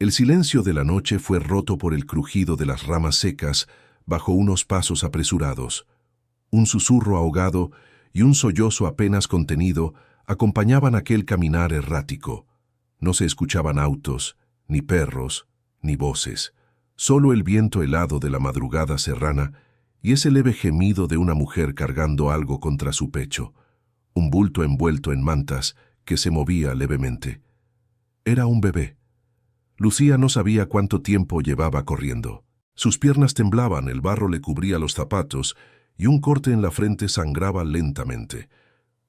El silencio de la noche fue roto por el crujido de las ramas secas bajo unos pasos apresurados. Un susurro ahogado y un sollozo apenas contenido acompañaban aquel caminar errático. No se escuchaban autos, ni perros, ni voces. Solo el viento helado de la madrugada serrana y ese leve gemido de una mujer cargando algo contra su pecho. Un bulto envuelto en mantas que se movía levemente. Era un bebé. Lucía no sabía cuánto tiempo llevaba corriendo. Sus piernas temblaban, el barro le cubría los zapatos y un corte en la frente sangraba lentamente.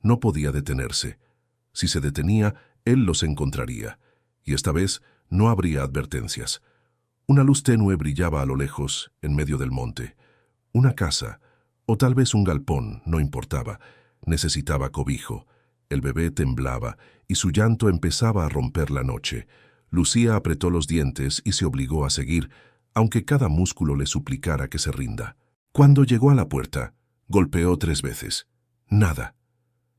No podía detenerse. Si se detenía, él los encontraría. Y esta vez no habría advertencias. Una luz tenue brillaba a lo lejos, en medio del monte. Una casa, o tal vez un galpón, no importaba. Necesitaba cobijo. El bebé temblaba y su llanto empezaba a romper la noche. Lucía apretó los dientes y se obligó a seguir, aunque cada músculo le suplicara que se rinda. Cuando llegó a la puerta, golpeó 3 veces. Nada.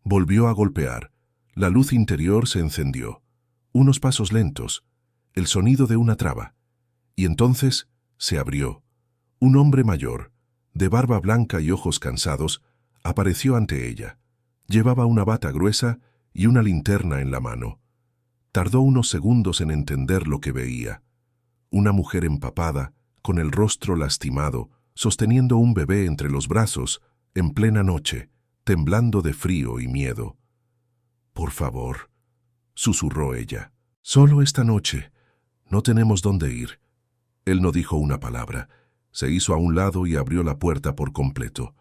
Volvió a golpear. La luz interior se encendió. Unos pasos lentos. El sonido de una traba. Y entonces se abrió. Un hombre mayor, de barba blanca y ojos cansados, apareció ante ella. Llevaba una bata gruesa y una linterna en la mano. Tardó unos segundos en entender lo que veía. Una mujer empapada, con el rostro lastimado, sosteniendo un bebé entre los brazos, en plena noche, temblando de frío y miedo. «Por favor», susurró ella. «Solo esta noche. No tenemos dónde ir». Él no dijo una palabra. Se hizo a un lado y abrió la puerta por completo.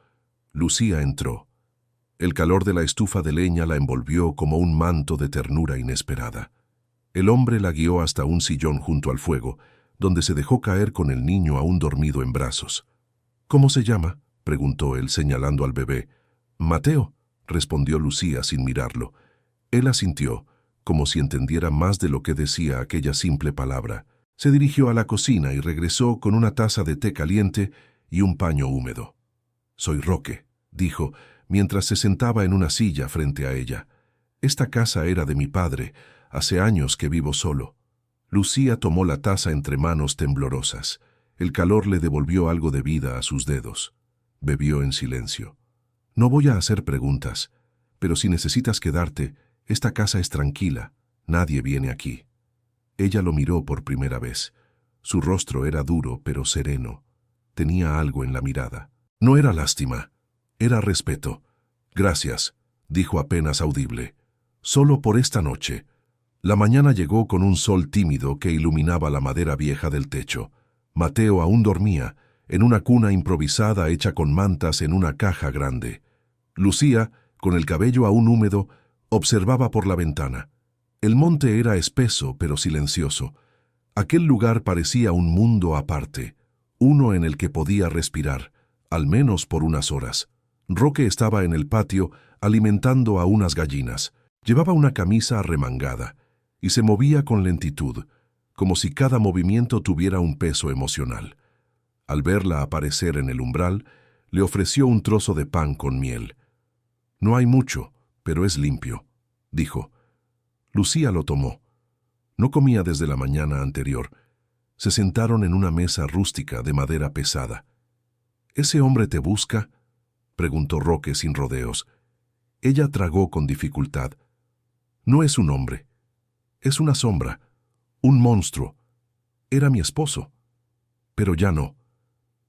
Lucía entró. El calor de la estufa de leña la envolvió como un manto de ternura inesperada. El hombre la guió hasta un sillón junto al fuego, donde se dejó caer con el niño aún dormido en brazos. «¿Cómo se llama?», preguntó él señalando al bebé. «Mateo», respondió Lucía sin mirarlo. Él asintió, como si entendiera más de lo que decía aquella simple palabra. Se dirigió a la cocina y regresó con una taza de té caliente y un paño húmedo. «Soy Roque», dijo, mientras se sentaba en una silla frente a ella. «Esta casa era de mi padre. Hace años que vivo solo». Lucía tomó la taza entre manos temblorosas. El calor le devolvió algo de vida a sus dedos. Bebió en silencio. «No voy a hacer preguntas, pero si necesitas quedarte, esta casa es tranquila. Nadie viene aquí». Ella lo miró por primera vez. Su rostro era duro, pero sereno. Tenía algo en la mirada. No era lástima, era respeto. «Gracias», dijo apenas audible. «Solo por esta noche». La mañana llegó con un sol tímido que iluminaba la madera vieja del techo. Mateo aún dormía, en una cuna improvisada hecha con mantas en una caja grande. Lucía, con el cabello aún húmedo, observaba por la ventana. El monte era espeso pero silencioso. Aquel lugar parecía un mundo aparte, uno en el que podía respirar, al menos por unas horas. Roque estaba en el patio alimentando a unas gallinas. Llevaba una camisa arremangada y se movía con lentitud, como si cada movimiento tuviera un peso emocional. Al verla aparecer en el umbral, le ofreció un trozo de pan con miel. «No hay mucho, pero es limpio», dijo. Lucía lo tomó. No comía desde la mañana anterior. Se sentaron en una mesa rústica de madera pesada. «¿Ese hombre te busca?», preguntó Roque sin rodeos. Ella tragó con dificultad. «No es un hombre. Es una sombra, un monstruo. Era mi esposo. Pero ya no.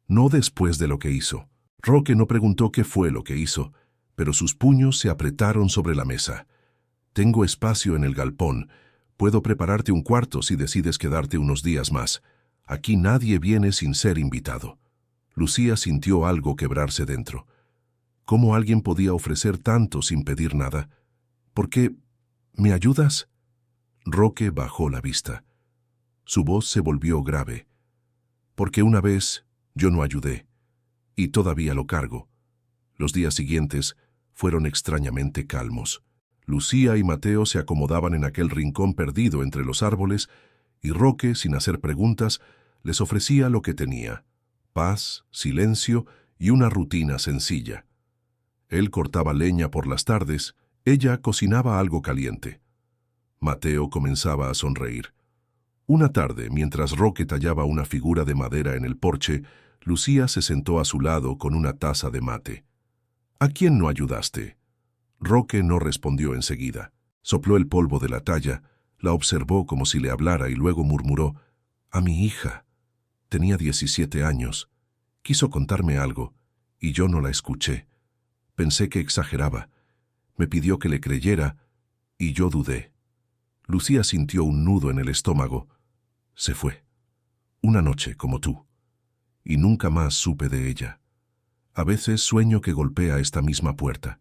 No después de lo que hizo». Roque no preguntó qué fue lo que hizo, pero sus puños se apretaron sobre la mesa. «Tengo espacio en el galpón. Puedo prepararte un cuarto si decides quedarte unos días más. Aquí nadie viene sin ser invitado». Lucía sintió algo quebrarse dentro. ¿Cómo alguien podía ofrecer tanto sin pedir nada? «¿Por qué? ¿Me ayudas?». Roque bajó la vista. Su voz se volvió grave. «Porque una vez yo no ayudé, y todavía lo cargo». Los días siguientes fueron extrañamente calmos. Lucía y Mateo se acomodaban en aquel rincón perdido entre los árboles, y Roque, sin hacer preguntas, les ofrecía lo que tenía: paz, silencio y una rutina sencilla. Él cortaba leña por las tardes, ella cocinaba algo caliente. Mateo comenzaba a sonreír. Una tarde, mientras Roque tallaba una figura de madera en el porche, Lucía se sentó a su lado con una taza de mate. ¿A quién no ayudaste? Roque no respondió enseguida. Sopló el polvo de la talla, la observó como si le hablara y luego murmuró: «A mi hija. Tenía 17 años. Quiso contarme algo, y yo no la escuché. Pensé que exageraba. Me pidió que le creyera, y yo dudé». Lucía sintió un nudo en el estómago. Se fue. Una noche, como tú. Y nunca más supe de ella. A veces sueño que golpea esta misma puerta.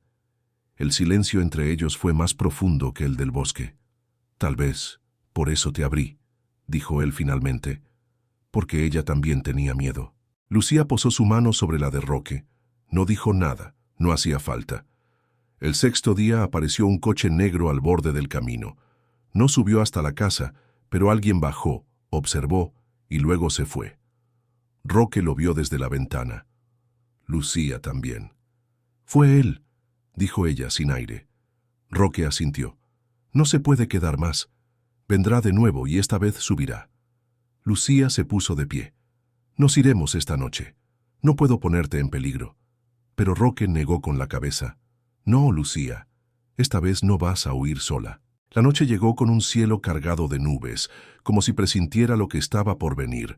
El silencio entre ellos fue más profundo que el del bosque. «Tal vez, por eso te abrí», dijo él finalmente, porque ella también tenía miedo. Lucía posó su mano sobre la de Roque. No dijo nada, no hacía falta. El sexto día apareció un coche negro al borde del camino. No subió hasta la casa, pero alguien bajó, observó y luego se fue. Roque lo vio desde la ventana. Lucía también. «Fue él», dijo ella sin aire. Roque asintió. «No se puede quedar más. Vendrá de nuevo y esta vez subirá». Lucía se puso de pie. «Nos iremos esta noche. No puedo ponerte en peligro». Pero Roque negó con la cabeza. «No, Lucía. Esta vez no vas a huir sola». La noche llegó con un cielo cargado de nubes, como si presintiera lo que estaba por venir.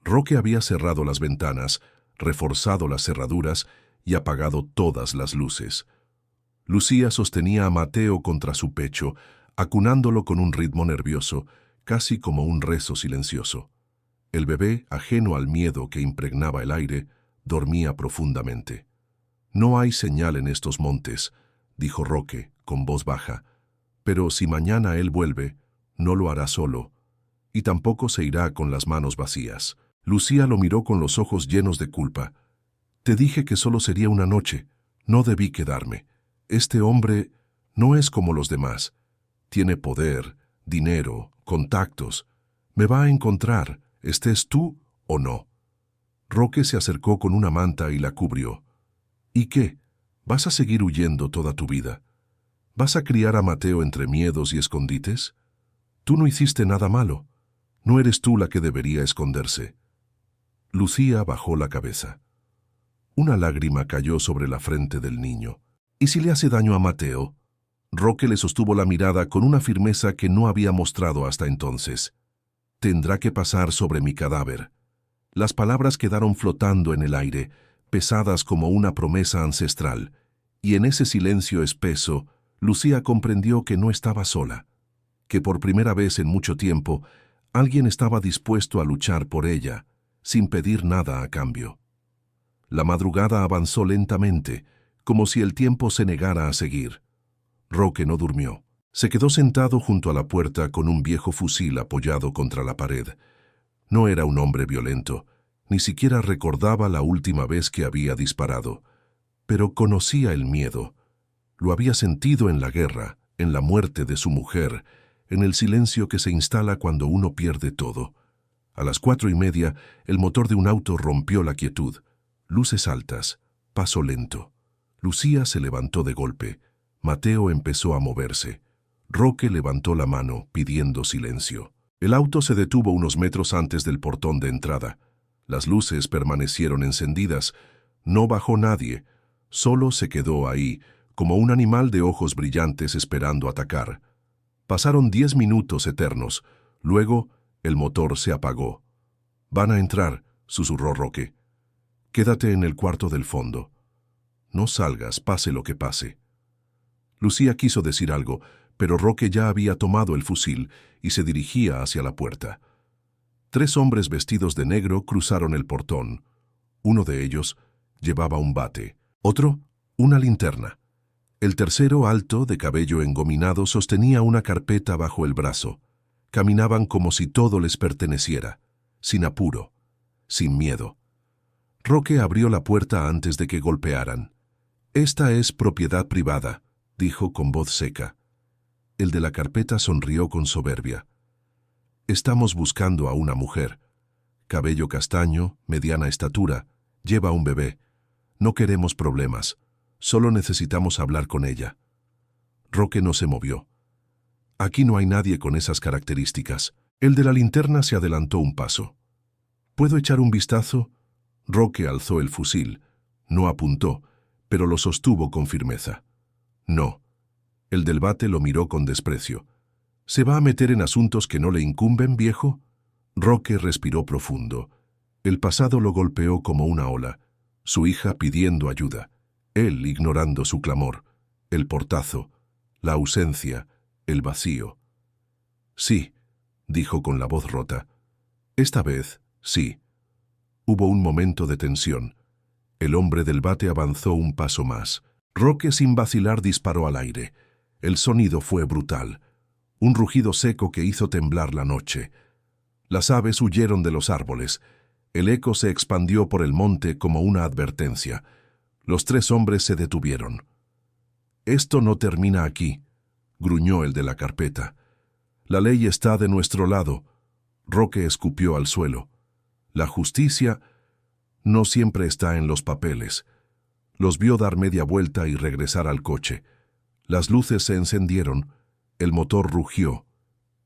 Roque había cerrado las ventanas, reforzado las cerraduras y apagado todas las luces. Lucía sostenía a Mateo contra su pecho, acunándolo con un ritmo nervioso, casi como un rezo silencioso. El bebé, ajeno al miedo que impregnaba el aire, dormía profundamente. «No hay señal en estos montes», dijo Roque, con voz baja, «pero si mañana él vuelve, no lo hará solo, y tampoco se irá con las manos vacías». Lucía lo miró con los ojos llenos de culpa. «Te dije que solo sería una noche. No debí quedarme. Este hombre no es como los demás. Tiene poder, dinero, contactos. Me va a encontrar, estés tú o no». Roque se acercó con una manta y la cubrió. «¿Y qué? ¿Vas a seguir huyendo toda tu vida? ¿Vas a criar a Mateo entre miedos y escondites? Tú no hiciste nada malo. No eres tú la que debería esconderse». Lucía bajó la cabeza. Una lágrima cayó sobre la frente del niño. «¿Y si le hace daño a Mateo?» Roque le sostuvo la mirada con una firmeza que no había mostrado hasta entonces. «Tendrá que pasar sobre mi cadáver». Las palabras quedaron flotando en el aire, pesadas como una promesa ancestral, y en ese silencio espeso, Lucía comprendió que no estaba sola, que por primera vez en mucho tiempo, alguien estaba dispuesto a luchar por ella, sin pedir nada a cambio. La madrugada avanzó lentamente, como si el tiempo se negara a seguir. Roque no durmió. Se quedó sentado junto a la puerta con un viejo fusil apoyado contra la pared. No era un hombre violento, ni siquiera recordaba la última vez que había disparado, pero conocía el miedo. Lo había sentido en la guerra, en la muerte de su mujer, en el silencio que se instala cuando uno pierde todo. A las 4:30, el motor de un auto rompió la quietud. Luces altas, paso lento. Lucía se levantó de golpe. Mateo empezó a moverse. Roque levantó la mano, pidiendo silencio. El auto se detuvo unos metros antes del portón de entrada. Las luces permanecieron encendidas. No bajó nadie. Solo se quedó ahí, como un animal de ojos brillantes esperando atacar. Pasaron 10 minutos eternos. Luego, el motor se apagó. «Van a entrar», susurró Roque. «Quédate en el cuarto del fondo. No salgas, pase lo que pase». Lucía quiso decir algo, pero Roque ya había tomado el fusil y se dirigía hacia la puerta. 3 hombres vestidos de negro cruzaron el portón. Uno de ellos llevaba un bate, otro una linterna. El tercero, alto, de cabello engominado, sostenía una carpeta bajo el brazo. Caminaban como si todo les perteneciera, sin apuro, sin miedo. Roque abrió la puerta antes de que golpearan. «Esta es propiedad privada», dijo con voz seca. El de la carpeta sonrió con soberbia. «Estamos buscando a una mujer. Cabello castaño, mediana estatura, lleva un bebé. No queremos problemas, solo necesitamos hablar con ella». Roque no se movió. «Aquí no hay nadie con esas características». El de la linterna se adelantó un paso. ¿Puedo echar un vistazo? Roque alzó el fusil. No apuntó, pero lo sostuvo con firmeza. No. El del bate lo miró con desprecio. ¿Se va a meter en asuntos que no le incumben, viejo? Roque respiró profundo. El pasado lo golpeó como una ola. Su hija pidiendo ayuda. Él ignorando su clamor. El portazo. La ausencia. El vacío. Sí, dijo con la voz rota. Esta vez, sí. Hubo un momento de tensión. El hombre del bate avanzó un paso más. Roque sin vacilar disparó al aire. El sonido fue brutal. Un rugido seco que hizo temblar la noche. Las aves huyeron de los árboles. El eco se expandió por el monte como una advertencia. Los tres hombres se detuvieron. «Esto no termina aquí», gruñó el de la carpeta. «La ley está de nuestro lado». Roque escupió al suelo. «La justicia no siempre está en los papeles». Los vio dar media vuelta y regresar al coche. Las luces se encendieron, el motor rugió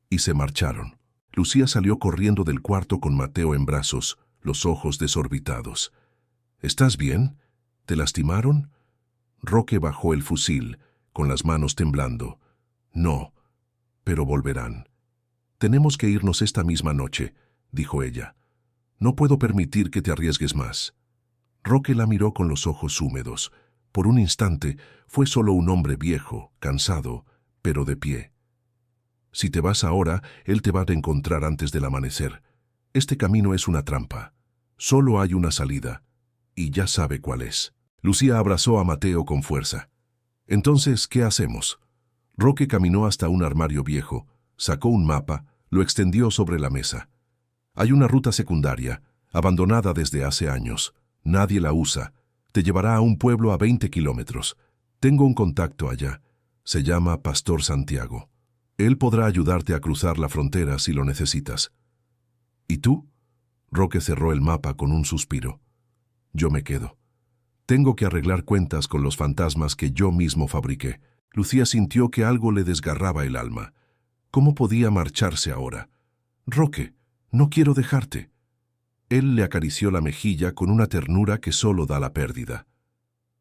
y se marcharon. Lucía salió corriendo del cuarto con Mateo en brazos, los ojos desorbitados. «¿Estás bien? ¿Te lastimaron?» Roque bajó el fusil, con las manos temblando. «No, pero volverán. Tenemos que irnos esta misma noche», dijo ella. «No puedo permitir que te arriesgues más». Roque la miró con los ojos húmedos. Por un instante fue solo un hombre viejo, cansado, pero de pie. «Si te vas ahora, él te va a encontrar antes del amanecer. Este camino es una trampa. Solo hay una salida, y ya sabe cuál es». Lucía abrazó a Mateo con fuerza. «Entonces, ¿qué hacemos?» Roque caminó hasta un armario viejo, sacó un mapa, lo extendió sobre la mesa. «Hay una ruta secundaria, abandonada desde hace años. Nadie la usa. Te llevará a un pueblo a 20 kilómetros. Tengo un contacto allá. Se llama Pastor Santiago. Él podrá ayudarte a cruzar la frontera si lo necesitas». «¿Y tú?» Roque cerró el mapa con un suspiro. «Yo me quedo. Tengo que arreglar cuentas con los fantasmas que yo mismo fabriqué». Lucía sintió que algo le desgarraba el alma. ¿Cómo podía marcharse ahora? «Roque, no quiero dejarte». Él le acarició la mejilla con una ternura que solo da la pérdida.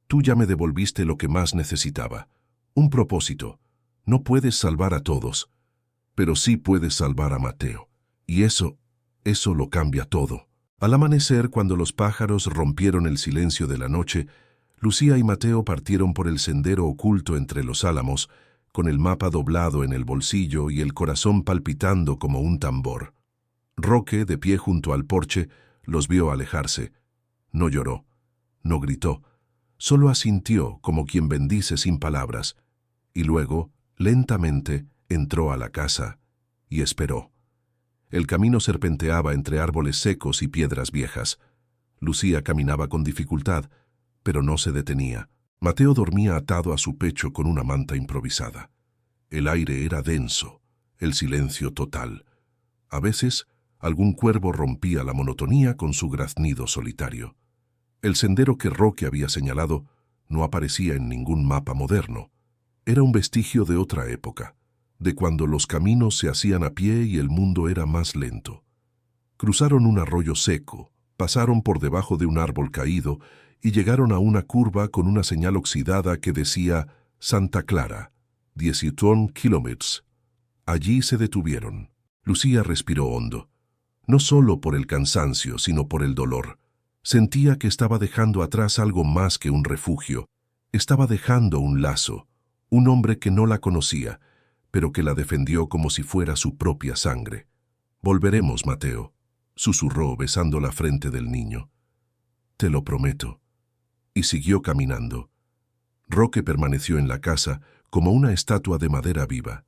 «Tú ya me devolviste lo que más necesitaba. Un propósito. No puedes salvar a todos, pero sí puedes salvar a Mateo. Y eso lo cambia todo». Al amanecer, cuando los pájaros rompieron el silencio de la noche, Lucía y Mateo partieron por el sendero oculto entre los álamos, con el mapa doblado en el bolsillo y el corazón palpitando como un tambor. Roque, de pie junto al porche, los vio alejarse. No lloró, no gritó, solo asintió como quien bendice sin palabras, y luego, lentamente, entró a la casa y esperó. El camino serpenteaba entre árboles secos y piedras viejas. Lucía caminaba con dificultad, pero no se detenía. Mateo dormía atado a su pecho con una manta improvisada. El aire era denso, el silencio total. A veces, algún cuervo rompía la monotonía con su graznido solitario. El sendero que Roque había señalado no aparecía en ningún mapa moderno. Era un vestigio de otra época, de cuando los caminos se hacían a pie y el mundo era más lento. Cruzaron un arroyo seco, pasaron por debajo de un árbol caído y llegaron a una curva con una señal oxidada que decía Santa Clara, 18 kilómetros. Allí se detuvieron. Lucía respiró hondo. No solo por el cansancio, sino por el dolor. Sentía que estaba dejando atrás algo más que un refugio. Estaba dejando un lazo, un hombre que no la conocía, pero que la defendió como si fuera su propia sangre. «Volveremos, Mateo», susurró besando la frente del niño. «Te lo prometo». Y siguió caminando. Roque permaneció en la casa como una estatua de madera viva.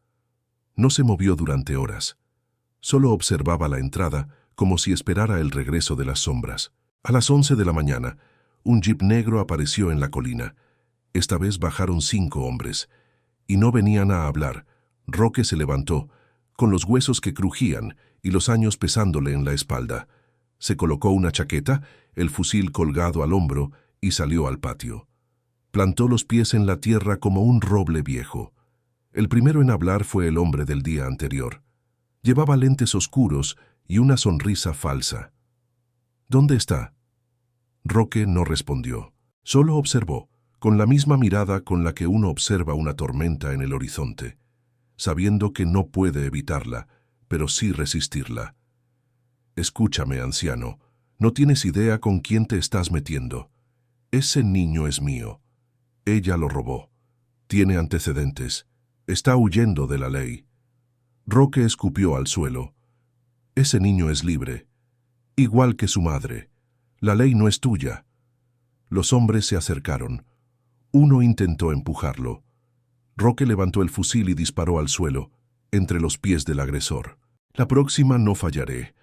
No se movió durante horas. Solo observaba la entrada como si esperara el regreso de las sombras. A las 11 de la mañana, un jeep negro apareció en la colina. Esta vez bajaron 5 hombres. Y no venían a hablar. Roque se levantó, con los huesos que crujían y los años pesándole en la espalda. Se colocó una chaqueta, el fusil colgado al hombro, y salió al patio. Plantó los pies en la tierra como un roble viejo. El primero en hablar fue el hombre del día anterior. Llevaba lentes oscuros y una sonrisa falsa. ¿Dónde está? Roque no respondió. Solo observó, con la misma mirada con la que uno observa una tormenta en el horizonte, sabiendo que no puede evitarla, pero sí resistirla. Escúchame, anciano, no tienes idea con quién te estás metiendo. Ese niño es mío. Ella lo robó. Tiene antecedentes. Está huyendo de la ley. Roque escupió al suelo. Ese niño es libre, igual que su madre. La ley no es tuya. Los hombres se acercaron. Uno intentó empujarlo. Roque levantó el fusil y disparó al suelo, entre los pies del agresor. La próxima no fallaré.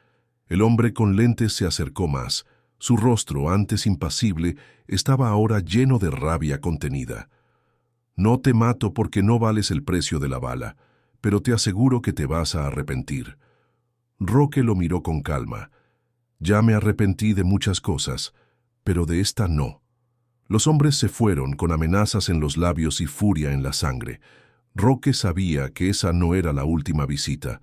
El hombre con lentes se acercó más. Su rostro, antes impasible, estaba ahora lleno de rabia contenida. No te mato porque no vales el precio de la bala, pero te aseguro que te vas a arrepentir. Roque lo miró con calma. Ya me arrepentí de muchas cosas, pero de esta no. Los hombres se fueron con amenazas en los labios y furia en la sangre. Roque sabía que esa no era la última visita,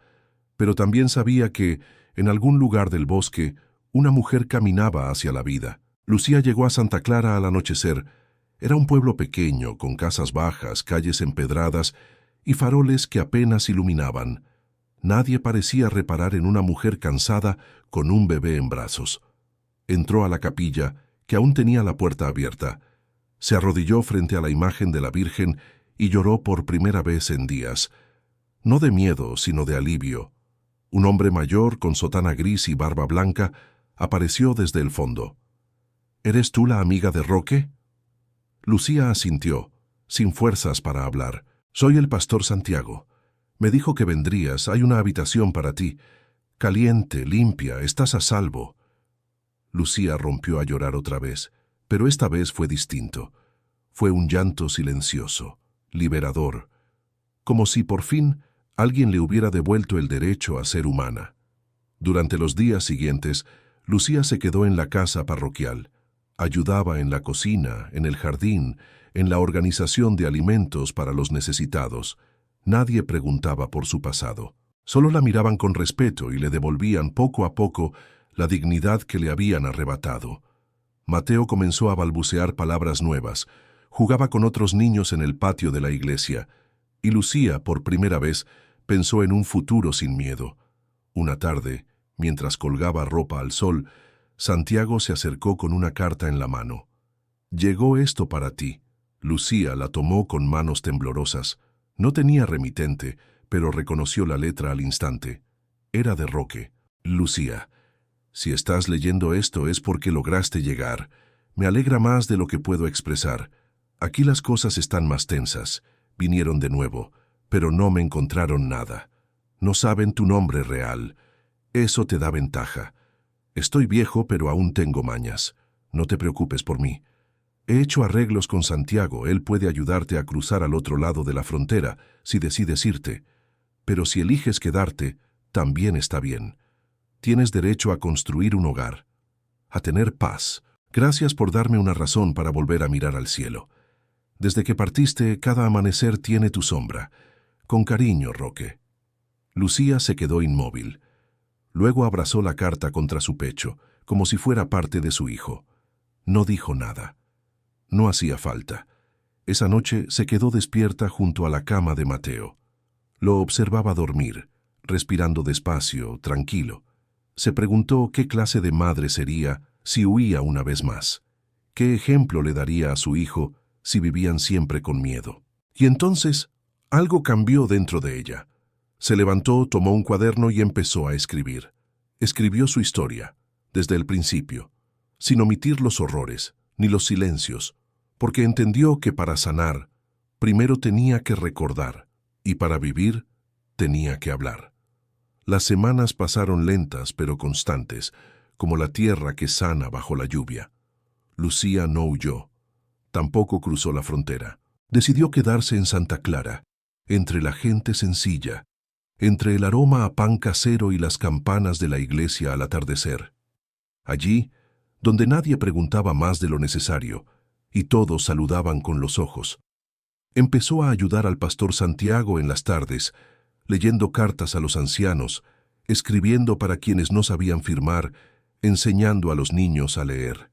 pero también sabía que, en algún lugar del bosque, una mujer caminaba hacia la vida. Lucía llegó a Santa Clara al anochecer. Era un pueblo pequeño, con casas bajas, calles empedradas y faroles que apenas iluminaban. Nadie parecía reparar en una mujer cansada con un bebé en brazos. Entró a la capilla, que aún tenía la puerta abierta. Se arrodilló frente a la imagen de la Virgen y lloró por primera vez en días. No de miedo, sino de alivio. Un hombre mayor, con sotana gris y barba blanca, apareció desde el fondo. ¿Eres tú la amiga de Roque? Lucía asintió, sin fuerzas para hablar. Soy el pastor Santiago. Me dijo que vendrías, hay una habitación para ti. Caliente, limpia, estás a salvo. Lucía rompió a llorar otra vez, pero esta vez fue distinto. Fue un llanto silencioso, liberador, como si por fin alguien le hubiera devuelto el derecho a ser humana. Durante los días siguientes, Lucía se quedó en la casa parroquial. Ayudaba en la cocina, en el jardín, en la organización de alimentos para los necesitados. Nadie preguntaba por su pasado. Solo la miraban con respeto y le devolvían poco a poco la dignidad que le habían arrebatado. Mateo comenzó a balbucear palabras nuevas. Jugaba con otros niños en el patio de la iglesia. Y Lucía, por primera vez, pensó en un futuro sin miedo. Una tarde, mientras colgaba ropa al sol, Santiago se acercó con una carta en la mano. «Llegó esto para ti». Lucía la tomó con manos temblorosas. No tenía remitente, pero reconoció la letra al instante. Era de Roque. «Lucía, si estás leyendo esto es porque lograste llegar. Me alegra más de lo que puedo expresar. Aquí las cosas están más tensas. Vinieron de nuevo, pero no me encontraron nada. No saben tu nombre real. Eso te da ventaja. Estoy viejo, pero aún tengo mañas. No te preocupes por mí. He hecho arreglos con Santiago. Él puede ayudarte a cruzar al otro lado de la frontera, si decides irte. Pero si eliges quedarte, también está bien. Tienes derecho a construir un hogar, a tener paz. Gracias por darme una razón para volver a mirar al cielo. Desde que partiste, cada amanecer tiene tu sombra. Con cariño, Roque». Lucía se quedó inmóvil. Luego abrazó la carta contra su pecho, como si fuera parte de su hijo. No dijo nada. No hacía falta. Esa noche se quedó despierta junto a la cama de Mateo. Lo observaba dormir, respirando despacio, tranquilo. Se preguntó qué clase de madre sería si huía una vez más. ¿Qué ejemplo le daría a su hijo si vivían siempre con miedo? Y entonces, algo cambió dentro de ella. Se levantó, tomó un cuaderno y empezó a escribir. Escribió su historia, desde el principio, sin omitir los horrores, ni los silencios, porque entendió que para sanar, primero tenía que recordar, y para vivir, tenía que hablar. Las semanas pasaron lentas pero constantes, como la tierra que sana bajo la lluvia. Lucía no huyó. Tampoco cruzó la frontera. Decidió quedarse en Santa Clara, entre la gente sencilla, entre el aroma a pan casero y las campanas de la iglesia al atardecer. Allí, donde nadie preguntaba más de lo necesario, y todos saludaban con los ojos. Empezó a ayudar al pastor Santiago en las tardes, leyendo cartas a los ancianos, escribiendo para quienes no sabían firmar, enseñando a los niños a leer.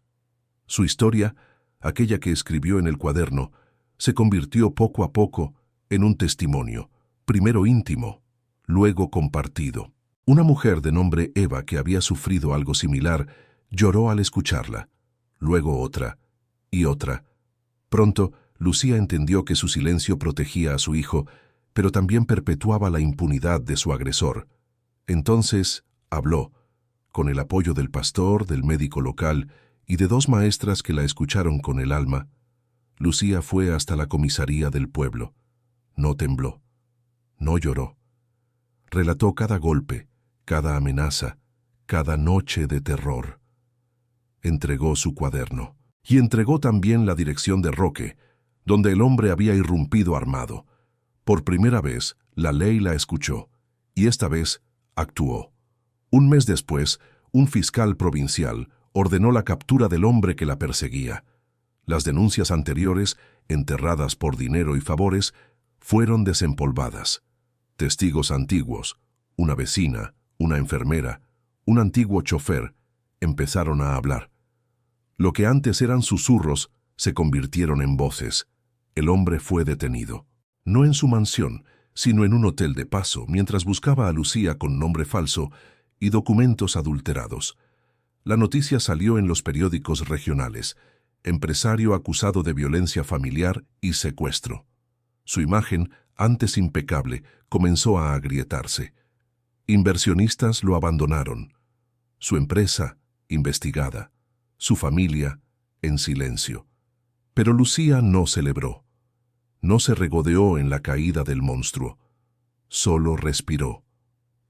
Su historia, aquella que escribió en el cuaderno, se convirtió poco a poco en un testimonio, primero íntimo, luego compartido. Una mujer de nombre Eva, que había sufrido algo similar, lloró al escucharla, luego otra y otra. Pronto, Lucía entendió que su silencio protegía a su hijo, pero también perpetuaba la impunidad de su agresor. Entonces habló, con el apoyo del pastor, del médico local y de 2 maestras que la escucharon con el alma. Lucía fue hasta la comisaría del pueblo. No tembló, no lloró. Relató cada golpe, cada amenaza, cada noche de terror. Entregó su cuaderno y entregó también la dirección de Roque, donde el hombre había irrumpido armado. Por primera vez, la ley la escuchó, y esta vez actuó. Un mes después, un fiscal provincial ordenó la captura del hombre que la perseguía. Las denuncias anteriores, enterradas por dinero y favores, fueron desempolvadas. Testigos antiguos, una vecina, una enfermera, un antiguo chofer, empezaron a hablar. Lo que antes eran susurros se convirtieron en voces. El hombre fue detenido, no en su mansión, sino en un hotel de paso, mientras buscaba a Lucía con nombre falso y documentos adulterados. La noticia salió en los periódicos regionales: empresario acusado de violencia familiar y secuestro. Su imagen, antes impecable, comenzó a agrietarse. Inversionistas lo abandonaron. Su empresa, investigada. Su familia, en silencio. Pero Lucía no celebró. No se regodeó en la caída del monstruo. Solo respiró.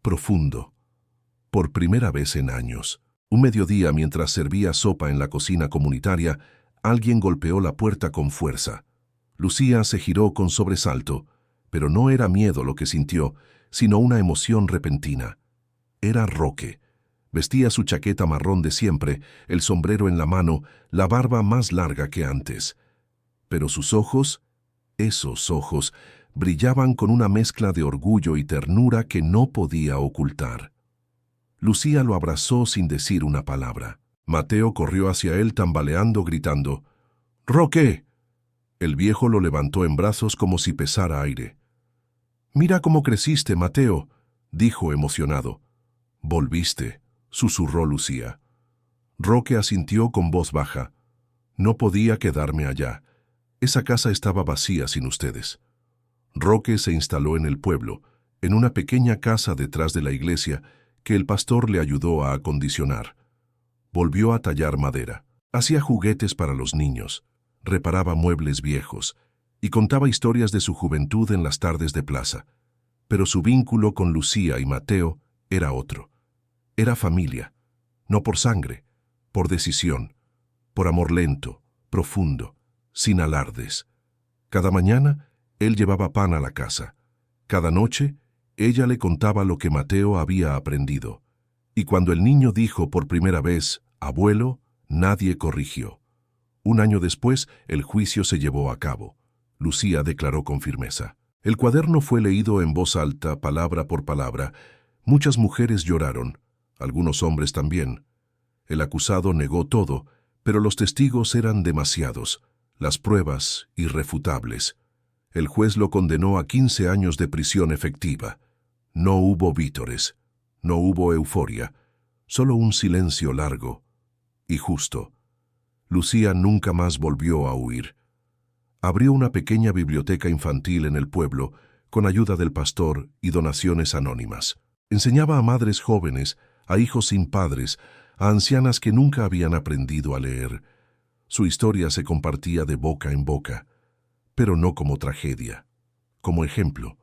Profundo. Por primera vez en años. Un mediodía, mientras servía sopa en la cocina comunitaria, alguien golpeó la puerta con fuerza. Lucía se giró con sobresalto, pero no era miedo lo que sintió, sino una emoción repentina. Era Roque. Vestía su chaqueta marrón de siempre, el sombrero en la mano, la barba más larga que antes. Pero sus ojos, esos ojos, brillaban con una mezcla de orgullo y ternura que no podía ocultar. Lucía lo abrazó sin decir una palabra. Mateo corrió hacia él tambaleando, gritando: «¡Roque!». El viejo lo levantó en brazos como si pesara aire. «Mira cómo creciste, Mateo», dijo emocionado. «Volviste», susurró Lucía. Roque asintió con voz baja. «No podía quedarme allá. Esa casa estaba vacía sin ustedes». Roque se instaló en el pueblo, en una pequeña casa detrás de la iglesia que el pastor le ayudó a acondicionar. Volvió a tallar madera, hacía juguetes para los niños, reparaba muebles viejos y contaba historias de su juventud en las tardes de plaza. Pero su vínculo con Lucía y Mateo era otro. Era familia, no por sangre, por decisión, por amor lento, profundo, sin alardes. Cada mañana él llevaba pan a la casa. Cada noche ella le contaba lo que Mateo había aprendido. Y cuando el niño dijo por primera vez «abuelo», nadie corrigió. Un año después, el juicio se llevó a cabo. Lucía declaró con firmeza. El cuaderno fue leído en voz alta, palabra por palabra. Muchas mujeres lloraron, algunos hombres también. El acusado negó todo, pero los testigos eran demasiados, las pruebas irrefutables. El juez lo condenó a 15 años de prisión efectiva. No hubo vítores, no hubo euforia, solo un silencio largo y justo. Lucía nunca más volvió a huir. Abrió una pequeña biblioteca infantil en el pueblo, con ayuda del pastor y donaciones anónimas. Enseñaba a madres jóvenes, a hijos sin padres, a ancianas que nunca habían aprendido a leer. Su historia se compartía de boca en boca, pero no como tragedia, como ejemplo.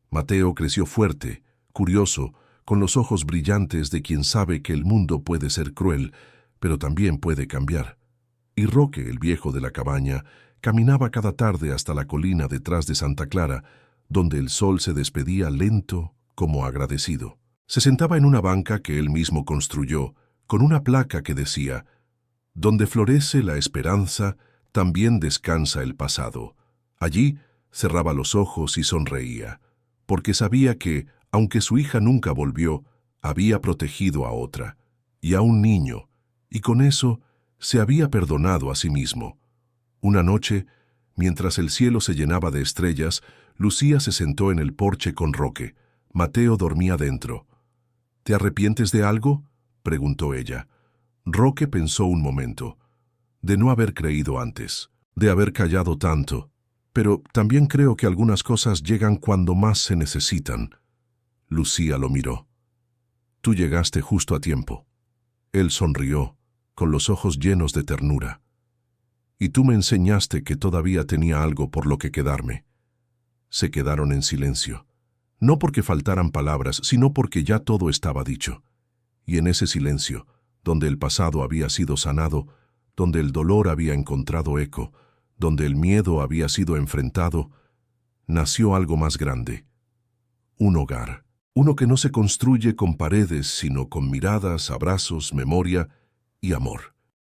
Mateo creció fuerte, curioso, con los ojos brillantes de quien sabe que el mundo puede ser cruel, pero también puede cambiar. Y Roque, el viejo de la cabaña, caminaba cada tarde hasta la colina detrás de Santa Clara, donde el sol se despedía lento como agradecido. Se sentaba en una banca que él mismo construyó, con una placa que decía: «Donde florece la esperanza, también descansa el pasado». Allí cerraba los ojos y sonreía. porque sabía que, aunque su hija nunca volvió, había protegido a otra, y a un niño, y con eso se había perdonado a sí mismo. Una noche, mientras el cielo se llenaba de estrellas, Lucía se sentó en el porche con Roque. Mateo dormía dentro. ¿Te arrepientes de algo?, preguntó ella. Roque pensó un momento. De no haber creído antes, de haber callado tanto. Pero también creo que algunas cosas llegan cuando más se necesitan. Lucía lo miró. Tú llegaste justo a tiempo. Él sonrió, con los ojos llenos de ternura. Y tú me enseñaste que todavía tenía algo por lo que quedarme. Se quedaron en silencio. No porque faltaran palabras, sino porque ya todo estaba dicho. Y en ese silencio, donde el pasado había sido sanado, donde el dolor había encontrado eco, donde el miedo había sido enfrentado, nació algo más grande. Un hogar. Uno que no se construye con paredes, sino con miradas, abrazos, memoria y amor.